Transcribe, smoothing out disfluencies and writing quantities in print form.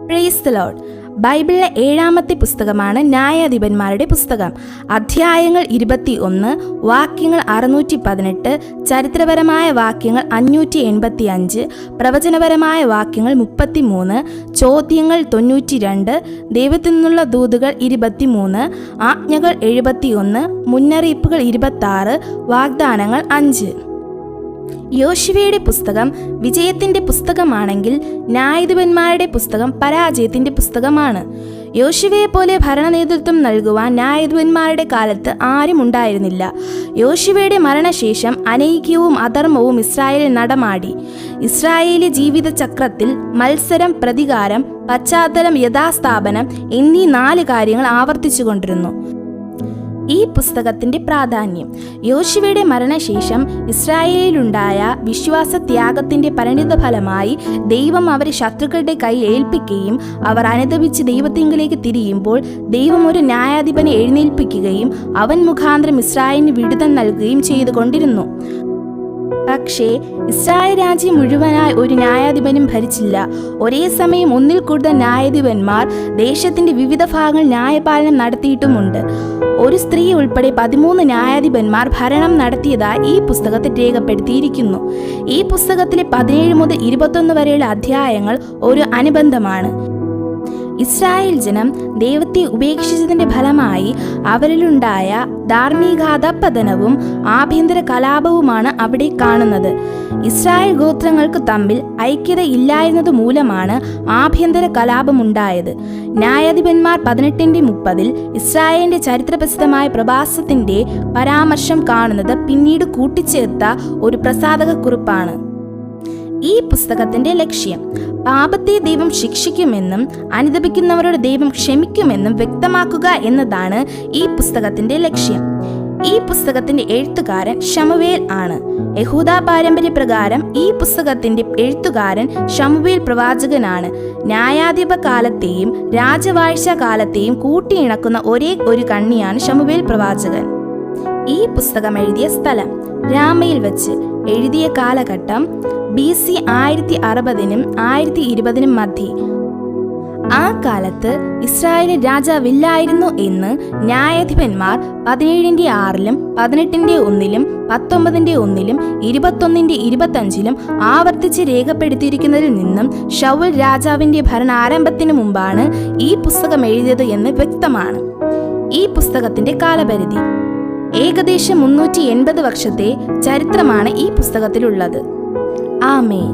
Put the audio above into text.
Praise the Lord. ബൈബിളിലെ 7-ാമത്തെ പുസ്തകമാണ് ന്യായാധിപന്മാരുടെ പുസ്തകം. അധ്യായങ്ങൾ 21, വാക്യങ്ങൾ 618, ചരിത്രപരമായ വാക്യങ്ങൾ 585, പ്രവചനപരമായ വാക്യങ്ങൾ 33, ചോദ്യങ്ങൾ 92, ദൈവത്തിൽ നിന്നുള്ള ദൂതുകൾ 23, ആജ്ഞകൾ 71, മുന്നറിയിപ്പുകൾ 26, വാഗ്ദാനങ്ങൾ 5. യോശുവയുടെ പുസ്തകം വിജയത്തിൻ്റെ പുസ്തകമാണെങ്കിൽ ന്യായാധിപന്മാരുടെ പുസ്തകം പരാജയത്തിൻ്റെ പുസ്തകമാണ്. യോശുവയെ പോലെ ഭരണ നേതൃത്വം നൽകുവാൻ ന്യായാധിപന്മാരുടെ കാലത്ത് ആരും ഉണ്ടായിരുന്നില്ല. യോശുവയുടെ മരണശേഷം അനൈക്യവും അധർമ്മവും ഇസ്രായേലിൽ നടമാടി. ഇസ്രായേലി ജീവിത ചക്രത്തിൽ മത്സരം, പ്രതികാരം, പശ്ചാത്തലം, യഥാസ്ഥാപനം എന്നീ 4 കാര്യങ്ങൾ ആവർത്തിച്ചുകൊണ്ടിരുന്നു. ഈ പുസ്തകത്തിൻ്റെ പ്രാധാന്യം: യോശുവയുടെ മരണശേഷം ഇസ്രായേലിലുണ്ടായ വിശ്വാസത്യാഗത്തിൻ്റെ പരിണിതഫലമായി ദൈവം അവരെ ശത്രുക്കളുടെ കയ്യിൽ ഏൽപ്പിക്കുകയും അവർ അനുതപിച്ച് ദൈവത്തിങ്കലേക്ക് തിരിയുമ്പോൾ ദൈവം ഒരു ന്യായാധിപനെ എഴുന്നേൽപ്പിക്കുകയും അവൻ മുഖാന്തരം ഇസ്രായേലിന് വിടുതൽ നൽകുകയും ചെയ്തുകൊണ്ടിരുന്നു. പക്ഷേ ഇസ്രായേൽ രാജ്യം മുഴുവനായി ഒരു ന്യായാധിപനും ഭരിച്ചില്ല. ഒരേ സമയം ഒന്നിൽ കൂടുതൽ ന്യായാധിപന്മാർ ദേശത്തിന്റെ വിവിധ ഭാഗങ്ങളിൽ ന്യായപാലനം നടത്തിയിട്ടുമുണ്ട്. ഒരു സ്ത്രീ ഉൾപ്പെടെ 13 ന്യായാധിപന്മാർ ഭരണം നടത്തിയതായി ഈ പുസ്തകത്തിൽ രേഖപ്പെടുത്തിയിരിക്കുന്നു. ഈ പുസ്തകത്തിലെ 17 മുതൽ 21 വരെയുള്ള അധ്യായങ്ങൾ ഒരു അനുബന്ധമാണ്. ഇസ്രായേൽ ജനം ദൈവത്തെ ഉപേക്ഷിച്ചതിൻ്റെ ഫലമായി അവരിലുണ്ടായ ധാർമ്മികാധപതനവും ആഭ്യന്തര കലാപവുമാണ് അവിടെ കാണുന്നത്. ഇസ്രായേൽ ഗോത്രങ്ങൾക്ക് തമ്മിൽ ഐക്യത ഇല്ലായിരുന്നത് മൂലമാണ് ആഭ്യന്തര കലാപമുണ്ടായത്. ന്യായാധിപന്മാർ 18:30 ഇസ്രായേലിന്റെ ചരിത്രപ്രസിദ്ധമായ പ്രവാസത്തിന്റെ പരാമർശം കാണുന്നത് പിന്നീട് കൂട്ടിച്ചേർത്ത ഒരു പ്രസാധക കുറിപ്പാണ്. ഈ പുസ്തകത്തിന്റെ ലക്ഷ്യം പാപത്തെ ദൈവം ശിക്ഷിക്കുമെന്നും അനുതപിക്കുന്നവരോട് ദൈവം ക്ഷമിക്കുമെന്നും വ്യക്തമാക്കുക എന്നതാണ് ഈ പുസ്തകത്തിന്റെ ലക്ഷ്യം. ഈ പുസ്തകത്തിന്റെ എഴുത്തുകാരൻ ശമൂവേൽ ആണ്. യഹൂദ പാരമ്പര്യ പ്രകാരം ഈ പുസ്തകത്തിന്റെ എഴുത്തുകാരൻ ശമൂവേൽ പ്രവാചകനാണ്. ന്യായാധിപ കാലത്തെയും രാജവാഴ്ച കാലത്തെയും കൂട്ടിയിണക്കുന്ന ഒരേ ഒരു കണ്ണിയാണ് ശമൂവേൽ പ്രവാചകൻ. ഈ പുസ്തകം എഴുതിയ സ്ഥലം രാമയിൽ വെച്ച്. എഴുതിയ കാലഘട്ടം BC 1060-നും 1020-നും മധ്യേ. ആ കാലത്ത് ഇസ്രായേലിൽ രാജാവില്ലായിരുന്നു എന്ന് ന്യായാധിപന്മാർ 17:6-ലും 18:1-ലും 19:1-ലും 21:25-ലും ആവർത്തിച്ച് രേഖപ്പെടുത്തിയിരിക്കുന്നതിൽ നിന്നും ശൗൽ രാജാവിന്റെ ഭരണാരംഭത്തിന് മുമ്പാണ് ഈ പുസ്തകം എഴുതിയത് എന്ന് വ്യക്തമാണ്. ഈ പുസ്തകത്തിന്റെ കാലപരിധി ഏകദേശം 380 വർഷത്തെ ചരിത്രമാണ് ഈ പുസ്തകത്തിലുള്ളത്. ആമേൻ.